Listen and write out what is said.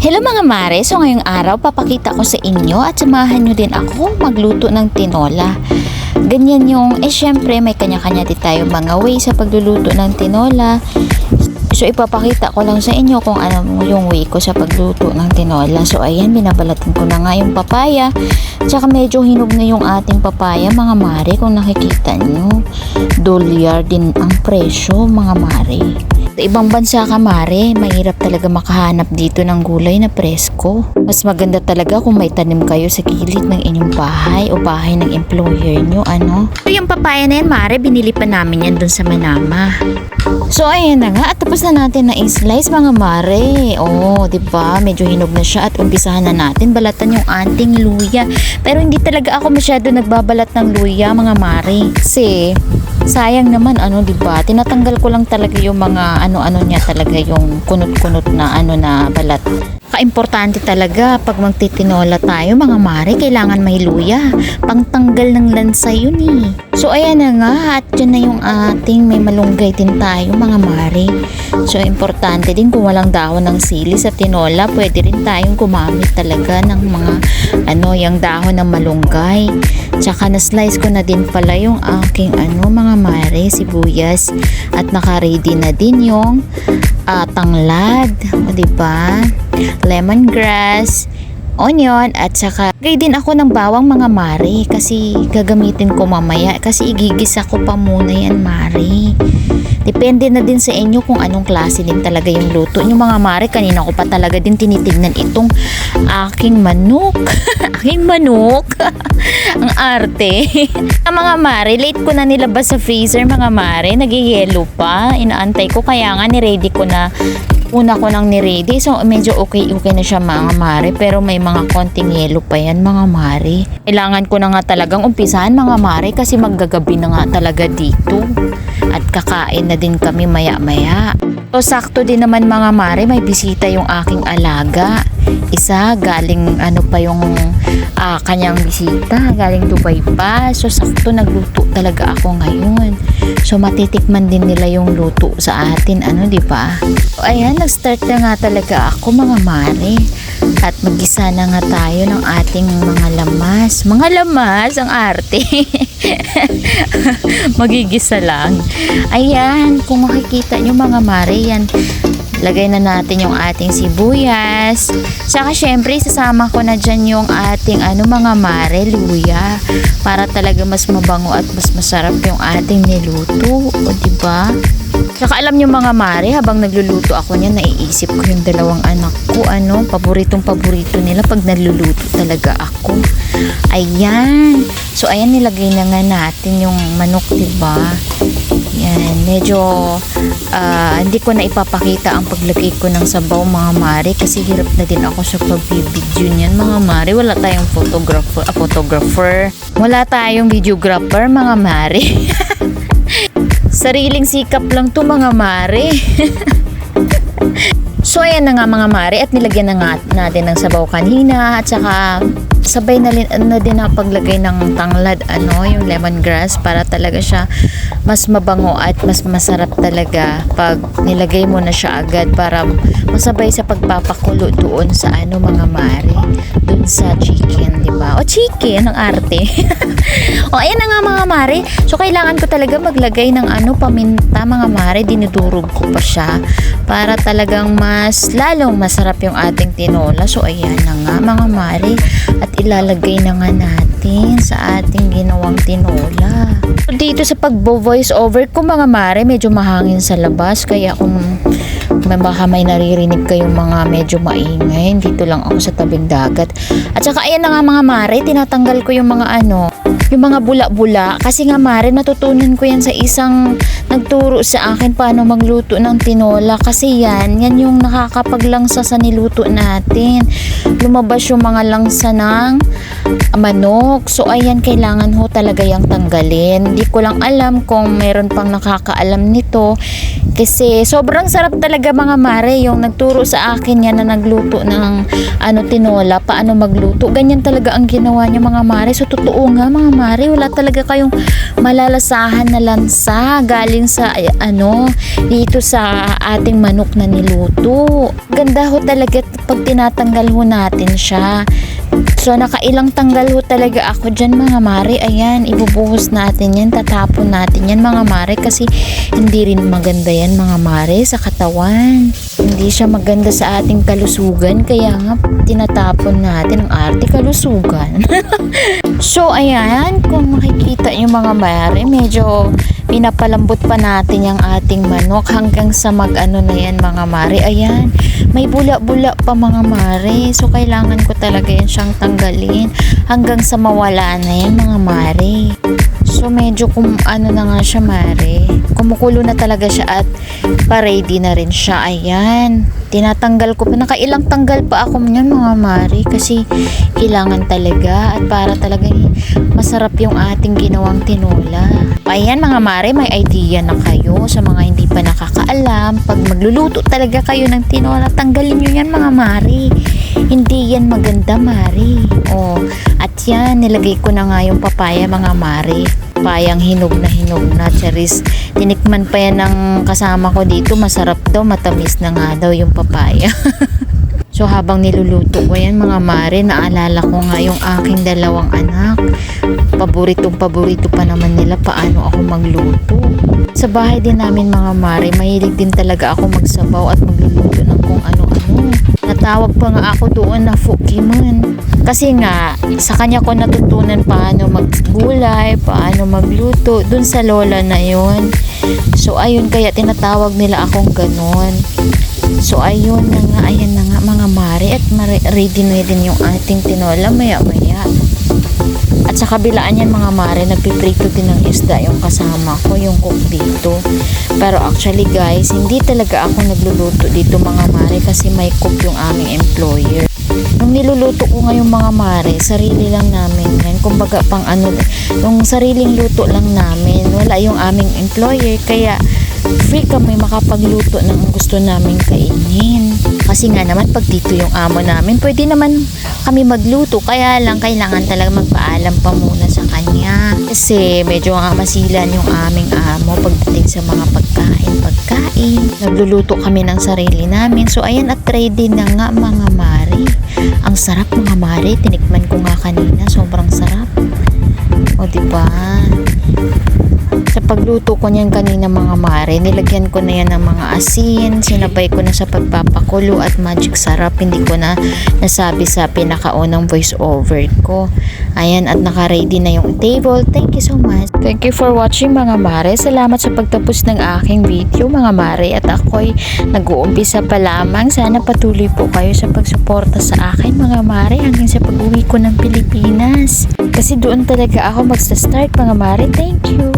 Hello mga mare, so ngayong araw papakita ko sa inyo at samahan nyo din ako magluto ng tinola. Ganyan yung, syempre may kanya-kanya din tayo mga way sa pagluluto ng tinola. So ipapakita ko lang sa inyo kung ano yung way ko sa pagluto ng tinola. So ayan, binabalatan ko na nga yung papaya. Tsaka medyo hinog na yung ating papaya mga mare, kung nakikita nyo. $1 din ang presyo mga mare. Sa ibang bansa ka mare, mahirap talaga makahanap dito ng gulay na presko. Mas maganda talaga kung may tanim kayo sa gilid ng inyong bahay o bahay ng employer nyo, ano. So yung papaya na yan mare, binili pa namin yan dun sa Manama. So ayan na nga, at tapos na natin na i-slice mga mare. Oh, 'di ba? Medyo hinog na siya at umpisahan na natin balatan yung ating luya. Pero hindi talaga ako masyado nagbabalat ng luya mga mare. Kasi sayang naman ano, 'di ba? Tinatanggal ko lang talaga yung mga ano-ano niya talaga, yung kunot-kunot na ano na balat. Kaimportante talaga pag magtitinola tayo mga mare, kailangan may luya. Pangtanggal ng lansa yun eh. So ayan na nga, at dyan na yung ating may malunggay din tayo mga mare. So importante din kung walang dahon ng sili sa tinola, pwede rin tayong gumamit talaga ng mga yung dahon ng malunggay. Tsaka na-slice ko na din pala yung aking mga mare, sibuyas, at naka-ready na din yung tanglad, o diba? Lemongrass, onion, at saka gay din ako ng bawang mga mare kasi gagamitin ko mamaya, kasi igigisa ko pa muna yan mare. Depende na din sa inyo kung anong klase din talaga yung luto nyo mga mare. Kanina ko pa talaga din tinitignan itong aking manok. Aking manok. Ang arte. Ang mga mare, late ko na nilabas sa freezer mga mare. Nag-yellow pa. Inaantay ko, kaya nga ni-ready ko na. Una ko nang ni-ready. So medyo okay na siya mga mare. Pero may mga konting yellow pa yan mga mare. Kailangan ko na nga talagang umpisahan mga mare, kasi maggagabi na nga talaga dito. At kakain na din kami maya-maya. So sakto din naman mga mare, may bisita yung aking alaga. Isa galing pa yung kanyang bisita, galing Dubai pa. So sakto nagluto talaga ako ngayon. So matitikman din nila yung luto sa atin, di ba? So ayan, nag-start na nga talaga ako mga mare. At mag-gisa na nga tayo ng ating mga lamas. Mga lamas, ang arte. Magigisa lang. Ayan, kung makikita nyo mga mare, yan. Lagay na natin yung ating sibuyas. Saka syempre, sasama ko na dyan yung ating mga mare, luya. Para talaga mas mabango at mas masarap yung ating niluto. O diba? Saka alam nyo mga mare, habang nagluluto ako niyan, naiisip ko yung dalawang anak ko. Paboritong-paborito nila pag nagluluto talaga ako. Ayan. So ayan, nilagay na nga natin yung manok, diba? Yan, medyo hindi ko na ipapakita ang paglagay ko ng sabaw mga mare, kasi hirap na din ako sa pagbibideo niyan mga mare. Wala tayong photographer. Wala tayong videographer mga mare. Sariling sikap lang to mga mare. So ayan na nga mga mare, at nilagyan na nga natin ng sabaw kanina, at saka sabay na din ang paglagay ng tanglad, yung lemongrass, para talaga siya mas mabango at mas masarap talaga pag nilagay mo na siya agad, para masabay sa pagpapakulo doon sa mga mare, doon sa chicken, diba? O chicken, ang arte. O ayan na nga mga mare. So kailangan ko talaga maglagay ng paminta mga mare. Dinudurog ko pa siya para talagang mas lalong masarap yung ating tinola. So ayan na nga mga mare, at ilalagay na nga natin sa ating ginawang tinola. So, dito sa pag-voice over ko mga mare, medyo mahangin sa labas, kaya kung baka may naririnig kayong mga medyo maingay, dito lang ako sa tabing dagat. At saka ayan na nga mga mare, tinatanggal ko yung mga yung mga bula-bula, kasi nga mare, natutunan ko yan sa isang nagturo sa akin paano magluto ng tinola, kasi yan yung nakakapaglangsa sa niluto natin. Lumabas yung mga langsa ng manok. So ayan, kailangan ho talaga yung tanggalin. Hindi ko lang alam kung meron pang nakakaalam nito, kasi sobrang sarap talaga mga mare. Yung nagturo sa akin yan na nagluto ng tinola, paano magluto, ganyan talaga ang ginawa niya mga mare. So totoo nga mga mare, wala talaga kayong malalasahan na lansa galing sa dito sa ating manok na niluto. Ganda ho talaga pag tinatanggal ho natin siya. So nakailang tanggal ho talaga ako dyan mga mare. Ayan, ibubuhos natin yan, tatapon natin yan mga mare, kasi hindi rin maganda yan mga mare sa katawan. Hindi siya maganda sa ating kalusugan, kaya nga tinatapon natin. Ang arte kalusugan. So ayan, kung makikita nyo mga mare, medyo pinapalambot pa natin yung ating manok hanggang sa mag-ano na yan mga mare. Ayan, may bula-bula pa mga mare. So kailangan ko talaga yan siyang tanggalin hanggang sa mawala na yan mga mare. So medyo na nga siya mare, kumukulo na talaga siya at pa-ready na rin siya. Ayan, tinatanggal ko pa, nakailang tanggal pa ako niyan mga mare, kasi kailangan talaga at para talaga masarap yung ating ginawang tinola. Ayan mga mare, may idea na kayo sa mga hindi pa nakakaalam. Pag magluluto talaga kayo ng tinola, tanggalin nyo yan mga mare, hindi yan maganda mare. At yan, nilagay ko na nga yung papaya mga mare, papayang hinog na charis. Tinikman pa yan ng kasama ko dito, masarap daw, matamis na nga daw yung papaya. So habang niluluto ko yan mga mare, naalala ko nga yung aking dalawang anak. Paborito pa naman nila paano ako magluto. Sa bahay din namin mga mare, mahilig din talaga ako magsabaw at magluluto ng kung ano-ano. Natawag pa nga ako doon na Fukiman. Kasi nga, sa kanya ko natutunan paano maggulay, paano magluto, dun sa lola na yon. So ayun, kaya tinatawag nila akong ganon. So ayun na nga, ayan na nga mga mare, at ready na din yung ating tinola maya-maya. At sa kabilaan yan mga mare, nagpiprito din ng isda yung kasama ko, yung cook dito. Pero actually guys, hindi talaga ako nagluluto dito mga mare, kasi may cook yung aming employer. Nung niluluto ko ngayong mga mare, sarili lang namin yan. Kumbaga pang yung sariling luto lang namin. Wala yung aming employer, kaya free kami makapagluto ng gusto namin kainin. Kasi nga naman pag dito yung amo namin, pwede naman kami magluto, kaya lang kailangan talaga magpaalam pa muna sa kanya. Kasi medyo nga masilan yung aming amo pagdating sa mga pagkain. Nagluluto kami ng sarili namin. So ayan, at ready na nga mga mare. Ang sarap mga mare, tinikman ko nga kanina, sobrang sarap. O diba? Sa pagluto ko niyan kanina mga mare, nilagyan ko na yan ng mga asin, sinabay ko na sa pagpapakulo at magic sarap. Hindi ko na nasabi sa pinakaunang voice over ko. Ayan, at naka-ready na yung table. Thank you so much. Thank you for watching mga mare. Salamat sa pagtapos ng aking video mga mare. At ako'y nag-uumpisa pa lamang. Sana patuloy po kayo sa pagsuporta sa akin mga mare hanggang sa pag-uwi ko ng Pilipinas. Kasi doon talaga ako magsa-start mga mare. Thank you.